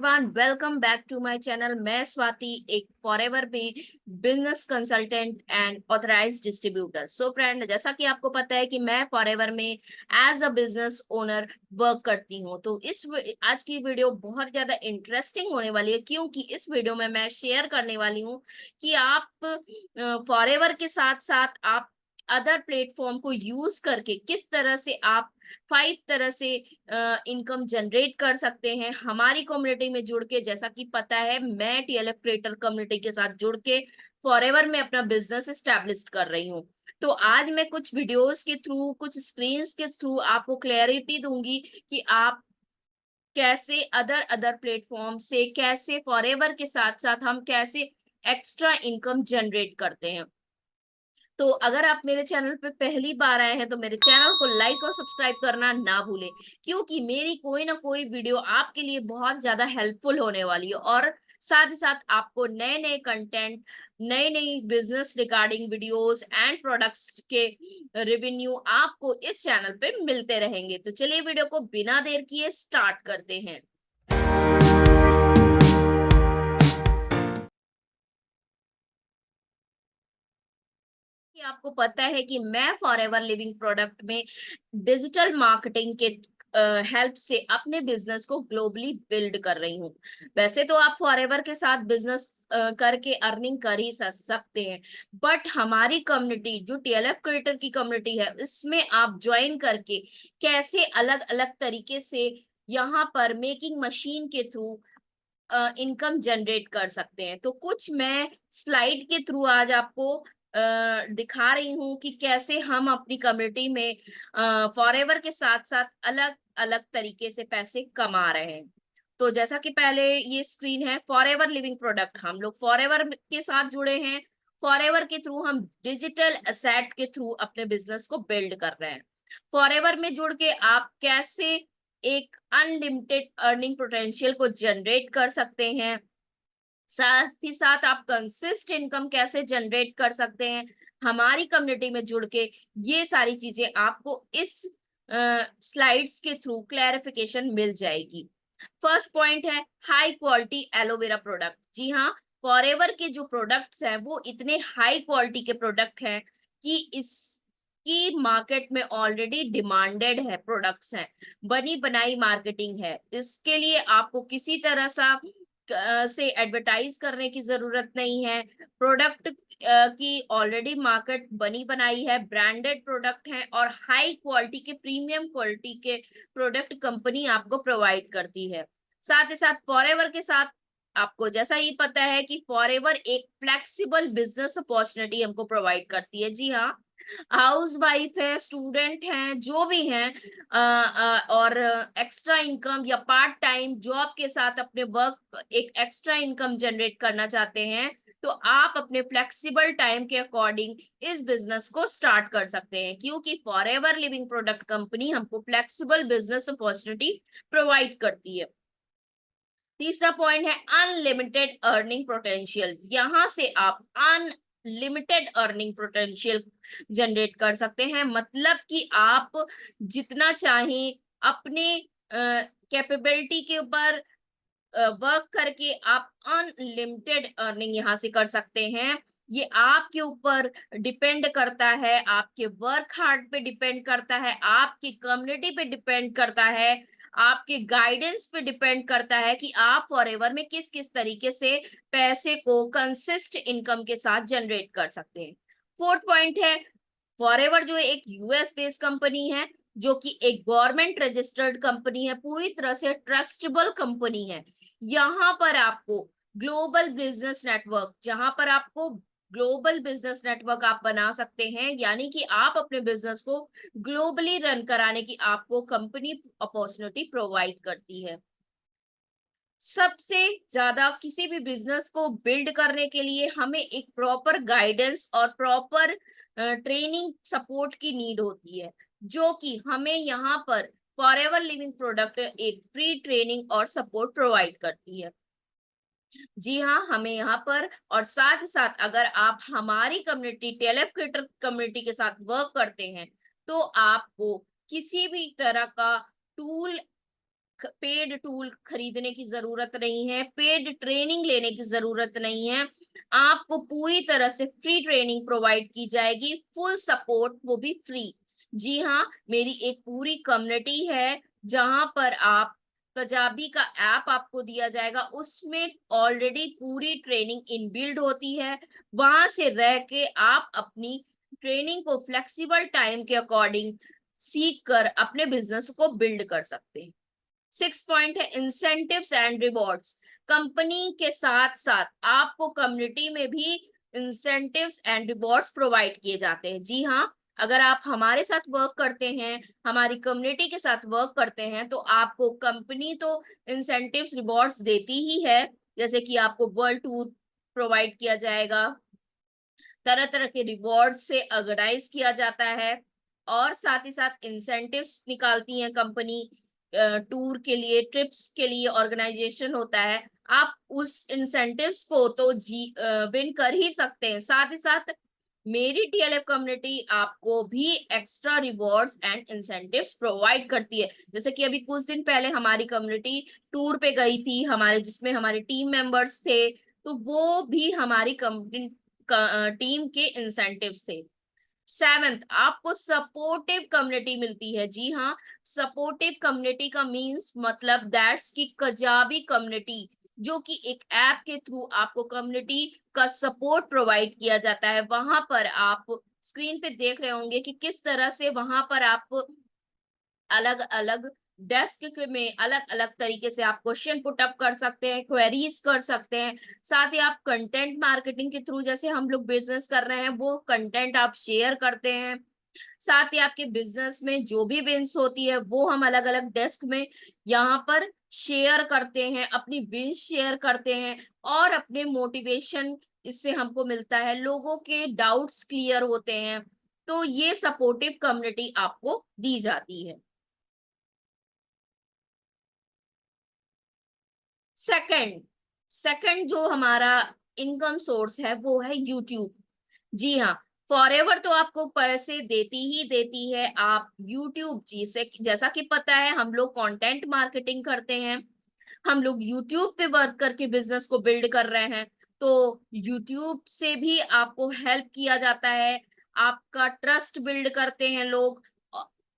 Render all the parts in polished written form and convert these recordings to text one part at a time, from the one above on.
Everyone, welcome back to my channel. मैं स्वाति, एक Forever में business consultant and authorised distributor. So friend, जैसा कि आपको पता है कि मैं फॉरएवर में as a business owner work करती हूँ। तो आज की वीडियो बहुत ज्यादा इंटरेस्टिंग होने वाली है, क्योंकि इस वीडियो में मैं शेयर करने वाली हूँ कि आप फॉरएवर के साथ साथ आप अदर प्लेटफॉर्म को यूज करके किस तरह से आप 5 तरह से इनकम जनरेट कर सकते हैं हमारी कम्युनिटी में जुड़ के। जैसा कि पता है, मैं टीएलएफ क्रिएटर कम्युनिटी के साथ जुड़ के फॉरएवर में अपना बिजनेस एस्टेब्लिश कर रही हूँ। तो आज मैं कुछ वीडियोस के थ्रू, कुछ स्क्रीन्स के थ्रू आपको क्लैरिटी दूंगी कि आप कैसे अदर अदर प्लेटफॉर्म से, कैसे फॉरएवर के साथ साथ हम कैसे एक्स्ट्रा इनकम जनरेट करते हैं। तो अगर आप मेरे चैनल पे पहली बार आए हैं तो मेरे चैनल को लाइक और सब्सक्राइब करना ना भूलें, क्योंकि मेरी कोई ना कोई वीडियो आपके लिए बहुत ज्यादा हेल्पफुल होने वाली है। और साथ ही साथ आपको नए नए कंटेंट, नई नई business regarding videos and products के रेवेन्यू आपको इस चैनल पे मिलते रहेंगे। तो चलिए वीडियो को बिना देर किए स्टार्ट करते हैं। कि आपको पता है कि मैं फॉरएवर लिविंग प्रोडक्ट में डिजिटल मार्केटिंग के हेल्प से अपने बिजनेस को ग्लोबली बिल्ड कर रही हूँ। वैसे तो आप फॉरएवर के साथ बिजनेस करके अर्निंग कर ही सकते हैं, बट हमारी कम्युनिटी जो टीएलएफ क्रिएटर की कम्युनिटी है, इसमें आप ज्वाइन करके कैसे अलग अलग तरीके से यहाँ पर मेकिंग मशीन के थ्रू इनकम जनरेट कर सकते हैं। तो कुछ मैं स्लाइड के थ्रू आज आपको दिखा रही हूँ कि कैसे हम अपनी कम्युनिटी में फॉरएवर के साथ साथ अलग अलग तरीके से पैसे कमा रहे हैं। तो जैसा कि पहले ये स्क्रीन है फॉरएवर लिविंग प्रोडक्ट, हम लोग फॉरएवर के साथ जुड़े हैं। फॉरएवर के थ्रू हम डिजिटल एसेट के थ्रू अपने बिजनेस को बिल्ड कर रहे हैं। फॉरएवर में जुड़ के आप कैसे एक अनलिमिटेड अर्निंग पोटेंशियल को जनरेट कर सकते हैं, साथ ही साथ आप कंसिस्ट इनकम कैसे जनरेट कर सकते हैं हमारी कम्युनिटी में जुड़ के, ये सारी चीजें आपको इस स्लाइड्स के थ्रू क्लैरिफिकेशन मिल जाएगी। फर्स्ट पॉइंट है हाई क्वालिटी एलोवेरा प्रोडक्ट। जी हाँ, फॉरएवर के जो प्रोडक्ट्स हैं वो इतने हाई क्वालिटी के प्रोडक्ट हैं कि इसकी मार्केट में ऑलरेडी डिमांडेड है प्रोडक्ट्स हैं, बनी बनाई मार्केटिंग है। इसके लिए आपको किसी तरह से एडवर्टाइज करने की जरूरत नहीं है। प्रोडक्ट की ऑलरेडी मार्केट बनी बनाई है, ब्रांडेड प्रोडक्ट है और हाई क्वालिटी के, प्रीमियम क्वालिटी के प्रोडक्ट कंपनी आपको प्रोवाइड करती है। साथ ही साथ फॉरएवर के साथ आपको जैसा ही पता है कि फॉरएवर एक फ्लेक्सिबल बिजनेस अपॉर्चुनिटी हमको प्रोवाइड करती है। जी हाँ, हाउस वाइफ है, स्टूडेंट हैं, जो भी हैं, और एक्स्ट्रा इनकम या पार्ट टाइम जॉब के साथ अपने वर्क एक एक्स्ट्रा इनकम जनरेट करना चाहते हैं, तो आप अपने फ्लेक्सिबल टाइम के अकॉर्डिंग इस बिजनेस को स्टार्ट कर सकते हैं, क्योंकि फॉरएवर लिविंग प्रोडक्ट कंपनी हमको फ्लेक्सिबल बिजनेस अपॉर्चुनिटी प्रोवाइड करती है। तीसरा पॉइंट है अनलिमिटेड अर्निंग पोटेंशियल। यहां से आप अनलिमिटेड अर्निंग पोटेंशियल जनरेट कर सकते हैं, मतलब कि आप जितना चाहें अपने कैपेबिलिटी के ऊपर वर्क करके आप अनलिमिटेड अर्निंग यहाँ से कर सकते हैं। ये आपके ऊपर डिपेंड करता है, आपके वर्क हार्ड पे डिपेंड करता है, आपकी कम्युनिटी पे डिपेंड करता है, आपके गाइडेंस पे डिपेंड करता है कि आप फॉरएवर में किस किस तरीके से पैसे को कंसिस्ट इनकम के साथ जनरेट कर सकते हैं। फोर्थ पॉइंट है फॉरएवर जो एक यूएस बेस्ड कंपनी है, जो कि एक गवर्नमेंट रजिस्टर्ड कंपनी है, पूरी तरह से ट्रस्टेबल कंपनी है। यहाँ पर आपको ग्लोबल बिजनेस नेटवर्क, जहां पर आपको ग्लोबल बिजनेस नेटवर्क आप बना सकते हैं, यानी कि आप अपने बिजनेस को ग्लोबली रन कराने की आपको कंपनी अपॉर्चुनिटी प्रोवाइड करती है। सबसे ज्यादा किसी भी बिजनेस को बिल्ड करने के लिए हमें एक प्रॉपर गाइडेंस और प्रॉपर ट्रेनिंग सपोर्ट की नीड होती है, जो कि हमें यहाँ पर फॉरएवर लिविंग प्रोडक्ट एक फ्री ट्रेनिंग और सपोर्ट प्रोवाइड करती है। जी हाँ, हमें यहाँ पर, और साथ ही साथ अगर आप हमारी कम्युनिटी टीएलएफ क्रिएटर कम्युनिटी के साथ वर्क करते हैं, तो आपको किसी भी तरह का टूल पेड टूल खरीदने की जरूरत नहीं है, पेड ट्रेनिंग लेने की जरूरत नहीं है। आपको पूरी तरह से फ्री ट्रेनिंग प्रोवाइड की जाएगी, फुल सपोर्ट, वो भी फ्री। जी हाँ, मेरी एक पूरी कम्युनिटी है जहां पर आप पंजाबी का ऐप आपको दिया जाएगा, उसमें ऑलरेडी पूरी ट्रेनिंग इनबिल्ड होती है। वहां से रह के आप अपनी ट्रेनिंग को फ्लेक्सिबल टाइम के अकॉर्डिंग सीख कर अपने बिजनेस को बिल्ड कर सकते हैं। 6 पॉइंट है इंसेंटिव्स एंड रिवॉर्ड्स। कंपनी के साथ साथ आपको कम्युनिटी में भी इंसेंटिव्स एंड रिवॉर्ड्स प्रोवाइड किए जाते हैं। जी हाँ, अगर आप हमारे साथ वर्क करते हैं, हमारी कम्युनिटी के साथ वर्क करते हैं, तो आपको कंपनी तो इंसेंटिव्स रिवॉर्ड्स देती ही है। जैसे कि आपको वर्ल्ड टूर प्रोवाइड किया जाएगा, तरह तरह के रिवॉर्ड से ऑर्गेनाइज किया जाता है, और साथ ही साथ इंसेंटिव्स निकालती है कंपनी। टूर के लिए, ट्रिप्स के लिए ऑर्गेनाइजेशन होता है। आप उस इंसेंटिव्स को तो विन कर ही सकते हैं। साथ ही साथ मेरी टीएलएफ कम्युनिटी आपको भी extra rewards and incentives provide करती है। जैसे कि अभी कुछ दिन पहले हमारी कम्युनिटी टूर पे गई थी, हमारे जिसमें हमारे टीम मेंबर्स थे, तो वो भी हमारी कंपनी टीम के इंसेंटिव्स थे। सेवेंथ, आपको सपोर्टिव कम्युनिटी मिलती है। जी हाँ, सपोर्टिव कम्युनिटी का मींस मतलब दैट्स की कजाबी कम्युनिटी, जो कि एक ऐप के थ्रू आपको कम्युनिटी का सपोर्ट प्रोवाइड किया जाता है। वहां पर आप स्क्रीन पे देख रहे होंगे कि किस तरह से वहां पर आप अलग अलग डेस्क में अलग अलग तरीके से आप क्वेश्चन पुट अप कर सकते हैं, क्वेरीज कर सकते हैं। साथ ही आप कंटेंट मार्केटिंग के थ्रू, जैसे हम लोग बिजनेस कर रहे हैं, वो कंटेंट आप शेयर करते हैं। साथ ही आपके बिजनेस में जो भी विंस होती है वो हम अलग अलग डेस्क में यहाँ पर शेयर करते हैं, अपनी विंस शेयर करते हैं, और अपने मोटिवेशन इससे हमको मिलता है, लोगों के डाउट्स क्लियर होते हैं। तो ये सपोर्टिव कम्युनिटी आपको दी जाती है। सेकंड सेकंड जो हमारा इनकम सोर्स है वो है यूट्यूब। जी हाँ, फॉरएवर तो आपको पैसे देती ही देती है। आप यूट्यूब जी से, जैसा कि पता है हम लोग कंटेंट मार्केटिंग करते हैं, हम लोग यूट्यूब पे वर्क करके बिजनेस को बिल्ड कर रहे हैं, तो यूट्यूब से भी आपको हेल्प किया जाता है। आपका ट्रस्ट बिल्ड करते हैं लोग।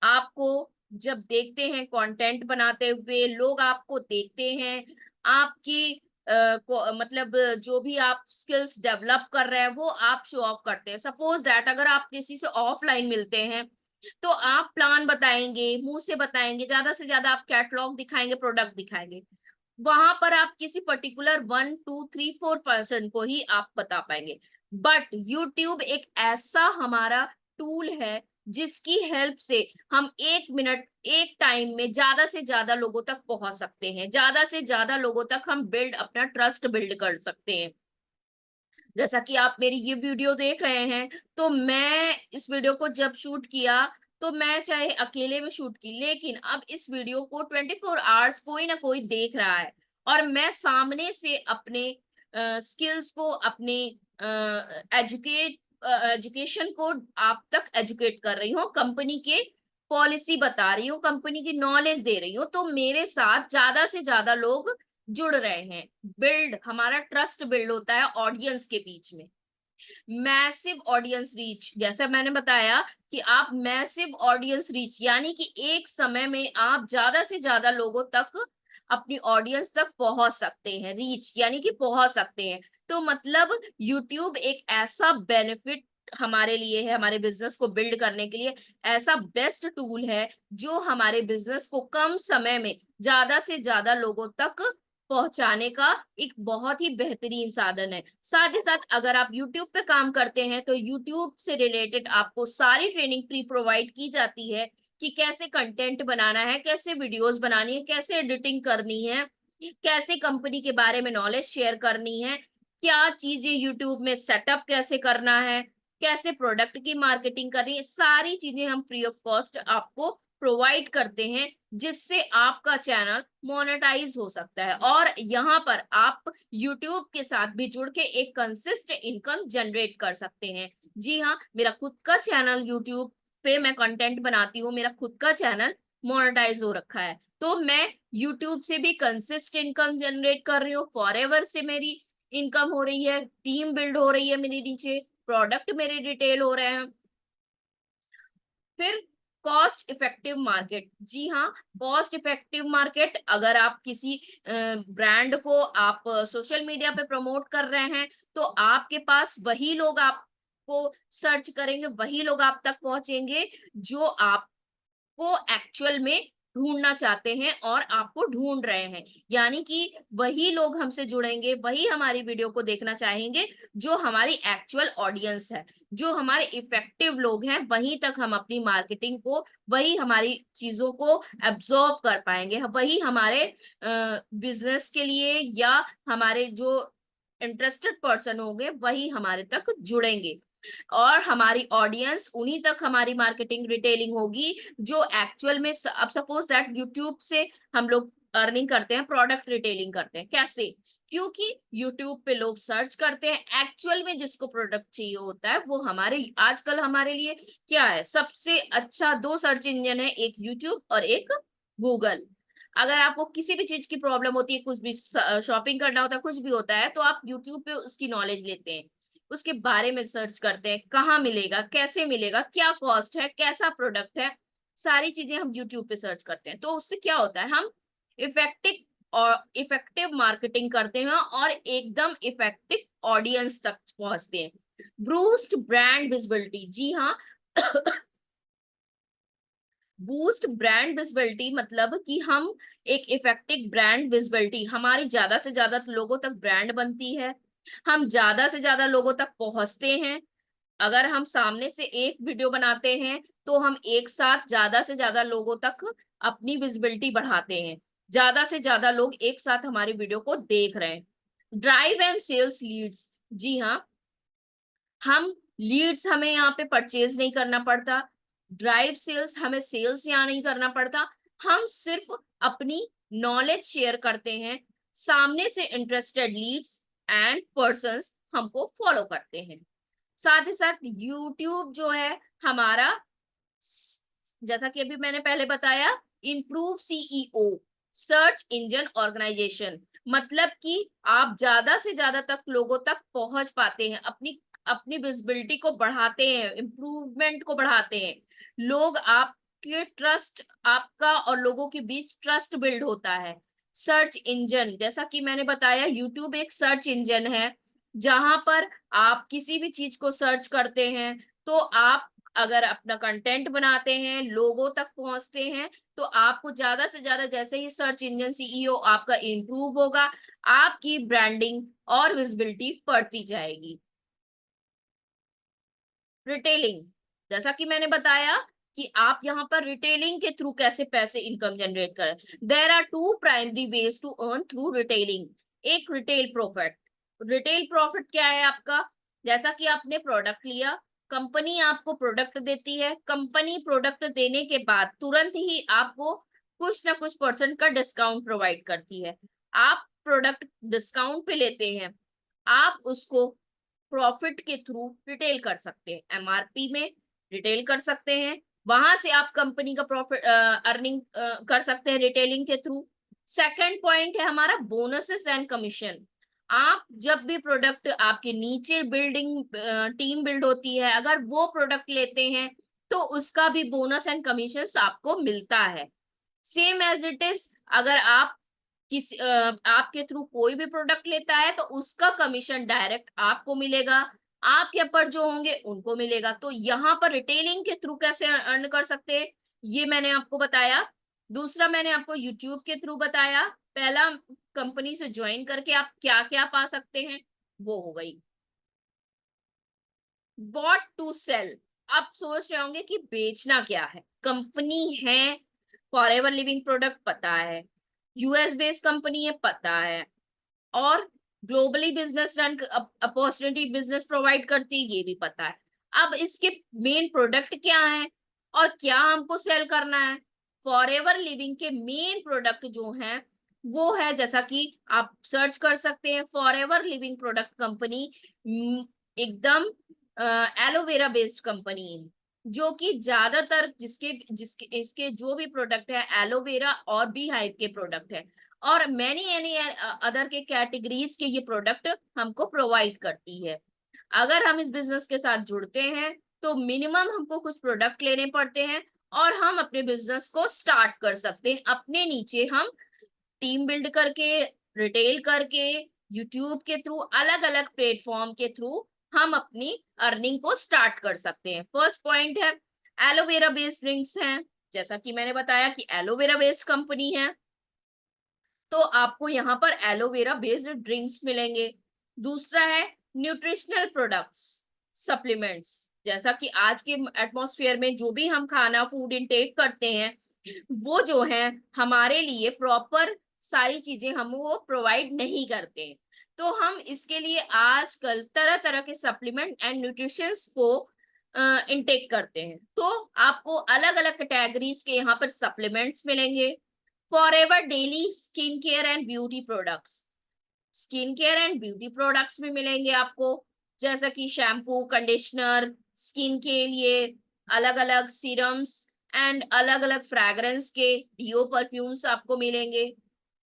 आपको जब देखते हैं कंटेंट बनाते हुए, लोग आपको देखते हैं, आपकी मतलब जो भी आप स्किल्स डेवलप कर रहे हैं वो आप शो ऑफ करते हैं। सपोज दैट अगर आप किसी से ऑफलाइन मिलते हैं, तो आप प्लान बताएंगे, मुंह से बताएंगे, ज्यादा से ज्यादा आप कैटलॉग दिखाएंगे, प्रोडक्ट दिखाएंगे। वहां पर आप किसी पर्टिकुलर 1 2 3 4 पर्सन को ही आप बता पाएंगे। बट यूट्यूब एक ऐसा हमारा टूल है जिसकी हेल्प से हम 1 मिनट, एक टाइम में ज्यादा से ज्यादा लोगों तक पहुंच सकते हैं, ज्यादा से ज्यादा लोगों तक हम अपना ट्रस्ट बिल्ड कर सकते हैं। जैसा कि आप मेरी ये वीडियो देख रहे हैं, तो मैं इस वीडियो को जब शूट किया, तो मैं चाहे अकेले में शूट की, लेकिन अब इस वीडियो को 24 आवर्स कोई ना कोई देख रहा है, और मैं सामने से अपने स्किल्स को, अपने एजुकेशन को आप तक एजुकेट कर रही हूँ, कंपनी के पॉलिसी बता रही हूँ, कंपनी की नॉलेज दे रही हूँ, तो मेरे साथ ज्यादा से ज्यादा लोग जुड़ रहे हैं। हमारा ट्रस्ट बिल्ड होता है ऑडियंस के बीच में। मैसिव ऑडियंस रीच, जैसा मैंने बताया कि आप मैसिव ऑडियंस रीच, यानी कि एक समय में आप ज्यादा से ज्यादा लोगों तक, अपनी ऑडियंस तक पहुंच सकते हैं। रीच यानी कि पहुंच सकते हैं। तो मतलब यूट्यूब एक ऐसा बेनिफिट हमारे लिए है, हमारे बिजनेस को बिल्ड करने के लिए ऐसा बेस्ट टूल है, जो हमारे बिजनेस को कम समय में ज्यादा से ज्यादा लोगों तक पहुंचाने का एक बहुत ही बेहतरीन साधन है। साथ ही साथ अगर आप YouTube पे काम करते हैं, तो YouTube से रिलेटेड आपको सारी ट्रेनिंग फ्री प्रोवाइड की जाती है, कि कैसे कंटेंट बनाना है, कैसे वीडियोस बनानी है, कैसे एडिटिंग करनी है, कैसे कंपनी के बारे में नॉलेज शेयर करनी है, क्या चीजें YouTube में सेटअप कैसे करना है, कैसे प्रोडक्ट की मार्केटिंग करनी है, सारी चीजें हम फ्री ऑफ कॉस्ट आपको प्रोवाइड करते हैं, जिससे आपका चैनल मोनेटाइज हो सकता है, और यहाँ पर आप यूट्यूब के साथ भी जुड़ के एक कंसिस्टेंट इनकम जनरेट कर सकते हैं। जी हाँ, मेरा खुद का चैनल यूट्यूब पे मैं कंटेंट बनाती हूँ, मेरा खुद का चैनल मोनेटाइज हो रखा है। तो मैं यूट्यूब से भी कंसिस्ट इनकम जनरेट कर रही हूँ, फॉरएवर से मेरी इनकम हो रही है, टीम बिल्ड हो रही है मेरे नीचे, प्रोडक्ट मेरे रिटेल हो रहे हैं। फिर कॉस्ट इफेक्टिव मार्केट, जी हाँ, कॉस्ट इफेक्टिव मार्केट, अगर आप किसी ब्रांड को आप सोशल मीडिया पे प्रमोट कर रहे हैं तो आपके पास वही लोग आपको सर्च करेंगे, वही लोग आप तक पहुंचेंगे जो आप को एक्चुअल में ढूंढना चाहते हैं और आपको ढूंढ रहे हैं। यानी कि वही लोग हमसे जुड़ेंगे, वही हमारी वीडियो को देखना चाहेंगे जो हमारी एक्चुअल ऑडियंस है, जो हमारे इफेक्टिव लोग हैं, वहीं तक हम अपनी मार्केटिंग को, वही हमारी चीजों को एब्जॉर्व कर पाएंगे, वही हमारे बिजनेस के लिए या हमारे जो इंटरेस्टेड पर्सन होंगे वही हमारे तक जुड़ेंगे। और हमारी ऑडियंस, उन्हीं तक हमारी मार्केटिंग रिटेलिंग होगी जो एक्चुअल में अब सपोज दैट यूट्यूब से हम लोग अर्निंग करते हैं, प्रोडक्ट रिटेलिंग करते हैं, कैसे? क्योंकि यूट्यूब पे लोग सर्च करते हैं, एक्चुअल में जिसको प्रोडक्ट चाहिए होता है वो हमारे, आजकल हमारे लिए क्या है, सबसे अच्छा दो सर्च इंजन है, एक यूट्यूब और एक गूगल। अगर आपको किसी भी चीज की प्रॉब्लम होती है, कुछ भी शॉपिंग करना होता है, कुछ भी होता है, तो आप यूट्यूब पे उसकी नॉलेज लेते हैं, उसके बारे में सर्च करते हैं, कहाँ मिलेगा, कैसे मिलेगा, क्या कॉस्ट है, कैसा प्रोडक्ट है, सारी चीजें हम यूट्यूब पे सर्च करते हैं। तो उससे क्या होता है, हम इफेक्टिव और इफेक्टिव मार्केटिंग करते हैं और एकदम इफेक्टिव ऑडियंस तक पहुंचते हैं। बूस्ट ब्रांड विजिबिलिटी, जी हाँ, बूस्ट ब्रांड विजिबिलिटी मतलब कि हम एक इफेक्टिव ब्रांड विजिबिलिटी, हमारी ज्यादा से ज्यादा लोगों तक ब्रांड बनती है, हम ज्यादा से ज्यादा लोगों तक पहुंचते हैं। अगर हम सामने से एक वीडियो बनाते हैं तो हम एक साथ ज्यादा से ज्यादा लोगों तक अपनी विजिबिलिटी बढ़ाते हैं, ज्यादा से ज्यादा लोग एक साथ हमारी वीडियो को देख रहे हैं। ड्राइव एंड सेल्स लीड्स, जी हाँ, हम लीड्स, हमें यहाँ पे परचेज नहीं करना पड़ता, ड्राइव सेल्स, हमें सेल्स यहाँ नहीं करना पड़ता, हम सिर्फ अपनी नॉलेज शेयर करते हैं, सामने से इंटरेस्टेड लीड्स एंड पर्संस हमको फॉलो करते हैं। साथ ही साथ यूट्यूब जो है हमारा, जैसा कि अभी मैंने पहले बताया, improve SEO, search engine organisation, मतलब कि आप ज्यादा से ज्यादा तक लोगों तक पहुंच पाते हैं, अपनी अपनी विजिबिलिटी को बढ़ाते हैं, इम्प्रूवमेंट को बढ़ाते हैं, लोग आपके ट्रस्ट, आपका और लोगों के बीच ट्रस्ट बिल्ड होता है। सर्च इंजन, जैसा कि मैंने बताया, यूट्यूब एक सर्च इंजन है जहां पर आप किसी भी चीज को सर्च करते हैं, तो आप अगर अपना कंटेंट बनाते हैं, लोगों तक पहुंचते हैं, तो आपको ज्यादा से ज्यादा, जैसे ही सर्च इंजन सीईओ आपका इंप्रूव होगा, आपकी ब्रांडिंग और विजिबिलिटी बढ़ती जाएगी। रिटेलिंग, जैसा कि मैंने बताया कि आप यहाँ पर रिटेलिंग के थ्रू कैसे पैसे इनकम जनरेट करें। There are two primary ways to earn through retailing. एक रिटेल प्रॉफिट, रिटेल प्रॉफिट क्या है आपका, जैसा कि आपने प्रोडक्ट लिया, कंपनी आपको प्रोडक्ट देती है, कंपनी प्रोडक्ट देने के बाद तुरंत ही आपको कुछ ना कुछ परसेंट का डिस्काउंट प्रोवाइड करती है, आप प्रोडक्ट डिस्काउंट पे लेते हैं, आप उसको प्रॉफिट के थ्रू रिटेल कर सकते हैं, एमआरपी में रिटेल कर सकते हैं, वहां से आप कंपनी का प्रॉफिट अर्निंग कर सकते हैं रिटेलिंग के थ्रू। सेकंड पॉइंट है हमारा बोनसेस एंड कमीशन। आप जब भी प्रोडक्ट, आपके नीचे बिल्डिंग टीम बिल्ड होती है, अगर वो प्रोडक्ट लेते हैं तो उसका भी बोनस एंड कमीशन आपको मिलता है। सेम एज इट इज, अगर आप आपके थ्रू कोई भी प्रोडक्ट लेता है तो उसका कमीशन डायरेक्ट आपको मिलेगा, आपके ऊपर जो होंगे उनको मिलेगा। तो यहाँ पर रिटेलिंग के थ्रू कैसे अर्न कर सकते हैं, ये मैंने आपको बताया। दूसरा मैंने आपको यूट्यूब के थ्रू बताया। पहला, कंपनी से ज्वाइन करके आप क्या क्या पा सकते हैं, वो हो गई। बॉट टू सेल, आप सोच रहे होंगे कि बेचना क्या है, कंपनी है, फॉरएवर लिविंग प्रोडक्ट पता है, यूएस बेस्ड कंपनी है पता है, और globally business run opportunity business provide करती है, ये भी पता है। अब इसके मेन प्रोडक्ट क्या है और क्या हमको सेल करना है। फॉरएवर लिविंग के मेन प्रोडक्ट जो हैं वो है, जैसा कि आप सर्च कर सकते हैं, फॉरएवर लिविंग प्रोडक्ट कंपनी एकदम एलोवेरा बेस्ड कंपनी है। जो कि ज्यादातर जिसके जिसके इसके जो भी प्रोडक्ट है एलोवेरा और बी हाइव के प्रोडक्ट है, और मैनी एनी अदर के कैटेगरीज के ये प्रोडक्ट हमको प्रोवाइड करती है। अगर हम इस बिजनेस के साथ जुड़ते हैं तो मिनिमम हमको कुछ प्रोडक्ट लेने पड़ते हैं और हम अपने बिजनेस को स्टार्ट कर सकते हैं। अपने नीचे हम टीम बिल्ड करके, रिटेल करके, यूट्यूब के थ्रू, अलग अलग प्लेटफॉर्म के थ्रू हम अपनी अर्निंग को स्टार्ट कर सकते हैं। फर्स्ट पॉइंट है एलोवेरा बेस्ड ड्रिंक्स हैं। जैसा कि मैंने बताया कि एलोवेरा बेस्ड कंपनी है, तो आपको यहाँ पर एलोवेरा बेस्ड ड्रिंक्स मिलेंगे। दूसरा है न्यूट्रिशनल प्रोडक्ट्स, सप्लीमेंट्स। जैसा कि आज के एटमॉस्फेयर में जो भी हम खाना फूड इनटेक करते हैं, वो जो है हमारे लिए प्रॉपर सारी चीजें हम वो प्रोवाइड नहीं करते हैं। तो हम इसके लिए आजकल तरह तरह के सप्लीमेंट एंड न्यूट्रिशंस को इनटेक करते हैं। तो आपको अलग अलग कैटेगरीज के यहाँ पर सप्लीमेंट्स मिलेंगे। Forever daily skin care and beauty products, skin care and beauty products भी मिलेंगे आपको, जैसा कि शैम्पू, कंडीशनर, स्किन के लिए अलग अलग सीरम्स एंड अलग अलग फ्रैग्रेंस के डियो परफ्यूम्स आपको मिलेंगे।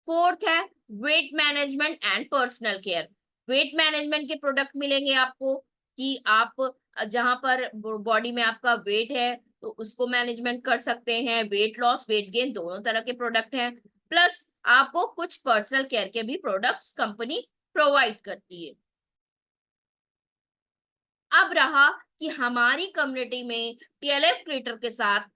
फोर्थ है weight management and personal care. Weight management के प्रोडक्ट मिलेंगे आपको कि आप जहां पर बॉडी में आपका वेट है तो उसको मैनेजमेंट कर सकते हैं। वेट लॉस, वेट गेन दोनों तरह के प्रोडक्ट हैं। प्लस आपको कुछ पर्सनल केयर के भी प्रोडक्ट्स कंपनी प्रोवाइड करती है। अब रहा कि हमारी कम्युनिटी में टीएलएफ क्रिएटर के साथ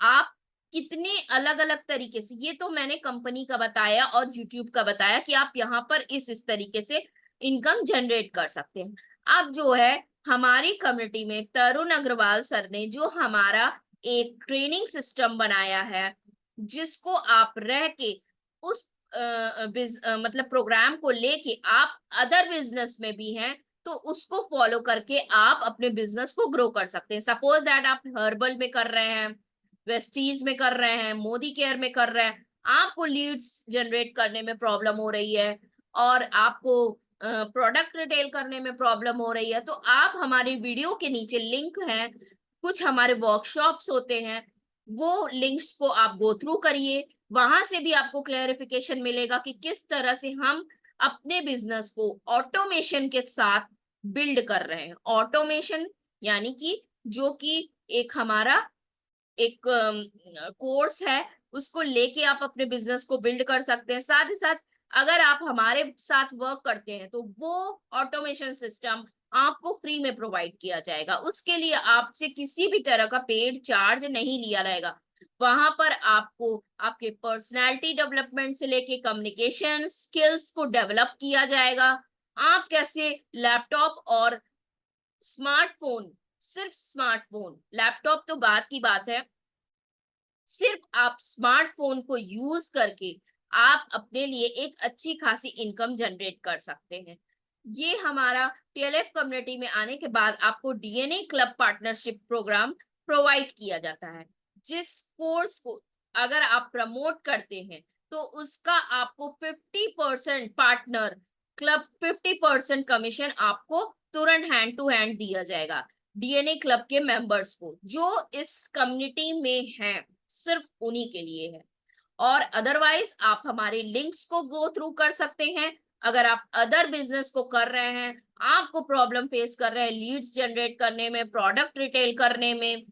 आप कितने अलग अलग तरीके से, ये तो मैंने कंपनी का बताया और यूट्यूब का बताया कि आप यहाँ पर इस तरीके से इनकम जनरेट कर सकते हैं। अब जो है हमारी कम्युनिटी में तरुण अग्रवाल सर ने जो हमारा एक ट्रेनिंग सिस्टम बनाया है, जिसको आप रह के उस मतलब प्रोग्राम को लेके आप अदर बिजनेस में भी हैं तो उसको फॉलो करके आप अपने बिजनेस को ग्रो कर सकते हैं। सपोज दैट आप हर्बल में कर रहे हैं, वेस्टीज में कर रहे हैं, मोदी केयर में कर रहे हैं, आपको लीड्स जनरेट करने में प्रॉब्लम हो रही है और आपको प्रोडक्ट रिटेल करने में प्रॉब्लम हो रही है, तो आप हमारी वीडियो के नीचे लिंक है, कुछ हमारे वर्कशॉप्स होते हैं, वो लिंक्स को आप गो थ्रू करिए। वहां से भी आपको क्लैरिफिकेशन मिलेगा कि किस तरह से हम अपने बिजनेस को ऑटोमेशन के साथ बिल्ड कर रहे हैं। ऑटोमेशन यानी कि जो कि एक हमारा एक कोर्स है, उसको लेके आप अपने बिजनेस को बिल्ड कर सकते हैं। साथ ही साथ अगर आप हमारे साथ वर्क करते हैं तो वो ऑटोमेशन सिस्टम आपको फ्री में प्रोवाइड किया जाएगा। उसके लिए आपसे किसी भी तरह का पेड चार्ज नहीं लिया जाएगा। वहां पर आपको आपके पर्सनालिटी डेवलपमेंट से लेके कम्युनिकेशन स्किल्स को डेवलप किया जाएगा। आप कैसे लैपटॉप और स्मार्टफोन, सिर्फ स्मार्टफोन, लैपटॉप तो बात की बात है, सिर्फ आप स्मार्टफोन को यूज करके आप अपने लिए एक अच्छी खासी इनकम जनरेट कर सकते हैं। ये हमारा टीएलएफ कम्युनिटी में आने के बाद आपको DNA club partnership programme provide किया जाता है, जिस कोर्स को अगर आप प्रमोट करते हैं तो उसका आपको 50% पार्टनर क्लब, 50% कमीशन आपको तुरंत हैंड टू हैंड दिया जाएगा डीएनए क्लब के मेंबर्स को जो इस कम्युनिटी में हैं, सिर्फ उन्हीं के लिए है। और अदरवाइज आप हमारे लिंक्स को गो थ्रू कर सकते हैं। अगर आप अदर बिजनेस को कर रहे हैं, आपको प्रॉब्लम फेस कर रहे हैं लीड्स जनरेट करने में, प्रोडक्ट रिटेल करने में,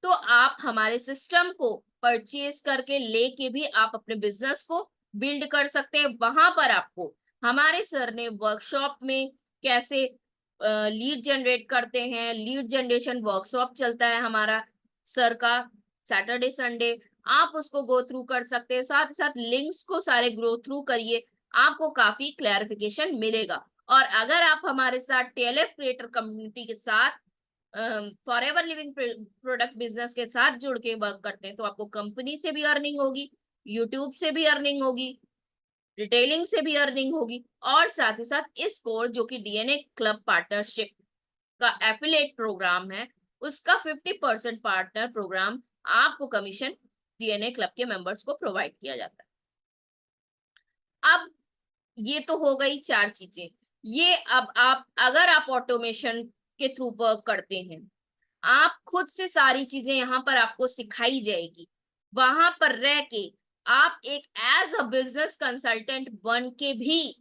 तो आप हमारे सिस्टम को परचेज करके लेके भी आप अपने बिजनेस को बिल्ड कर सकते हैं। वहां पर आपको हमारे सर ने वर्कशॉप में कैसे लीड जनरेट करते हैं, लीड जनरेशन वर्कशॉप चलता है हमारा सर का सैटरडे संडे, आप उसको गो थ्रू कर सकते हैं। साथ ही साथ लिंक्स को सारे गो थ्रू करिए, आपको काफी क्लैरिफिकेशन मिलेगा। और अगर आप हमारे साथ टीएलएफ क्रिएटर कम्युनिटी के साथ फॉरएवर लिविंग प्रोडक्ट बिजनेस के साथ जुड़ के वर्क करते हैं तो आपको कंपनी से भी अर्निंग होगी, यूट्यूब से भी अर्निंग होगी, रिटेलिंग से भी अर्निंग होगी, और साथ ही साथ इस कोर्स जो कि डीएनए क्लब पार्टनरशिप का एफिलिएट प्रोग्राम है, उसका 50% पार्टनर प्रोग्राम आपको कमीशन डीएनए क्लब के मेंबर्स को प्रोवाइड किया जाता है। अब ये तो हो गई चार चीजें। ये अब आप अगर आप ऑटोमेशन के थ्रू वर्क करते हैं, आप खुद से सारी चीजें यहाँ पर आपको सिखाई जाएगी। वहां पर रह के आप एक एज अ बिजनेस कंसल्टेंट बन के भी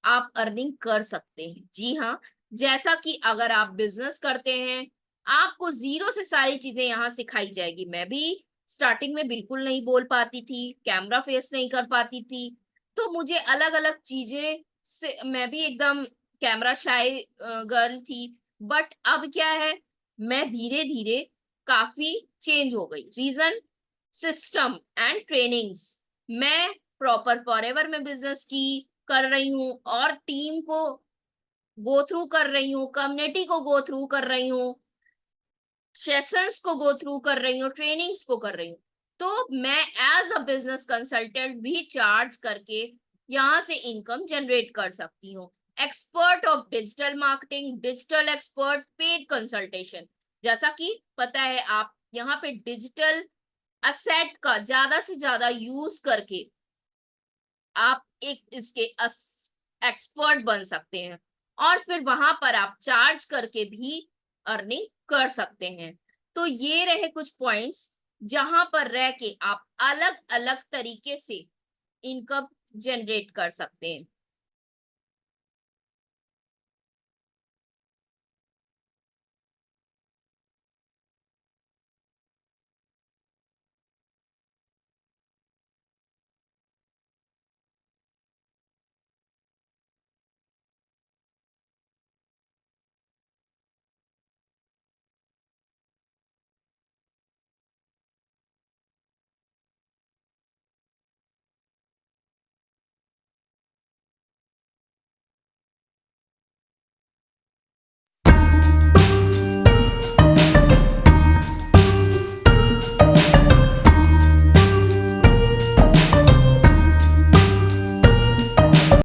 आप अर्निंग कर सकते हैं। जी हाँ, जैसा कि अगर आप बिजनेस करते हैं, आपको जीरो से सारी चीजें यहाँ सिखाई जाएगी। मैं भी स्टार्टिंग में बिल्कुल नहीं बोल पाती थी, कैमरा फेस नहीं कर पाती थी, तो मुझे अलग अलग चीजें से मैं भी एकदम कैमरा शाय गर्ल थी। बट अब क्या है, मैं धीरे धीरे काफी चेंज हो गई। Reason, system and trainings. मैं प्रॉपर फॉरएवर में बिजनेस की कर रही हूँ और टीम को गो थ्रू कर रही हूँ, कम्युनिटी को गो थ्रू कर रही हूँ, सेशंस को गो थ्रू कर रही हूँ, ट्रेनिंग्स को कर रही हूँ। तो मैं एज अ बिजनेस कंसल्टेंट भी चार्ज करके यहाँ से इनकम जनरेट कर सकती हूँ। Expert of digital marketing, digital expert, paid consultation. जैसा कि पता है, आप यहाँ पे डिजिटल असेट का ज्यादा से ज्यादा यूज करके आप एक इसके एक्सपर्ट बन सकते हैं और फिर वहां पर आप चार्ज करके भी अर्निंग कर सकते हैं। तो ये रहे कुछ पॉइंट्स जहां पर रह के आप अलग अलग तरीके से इनकम जनरेट कर सकते हैं।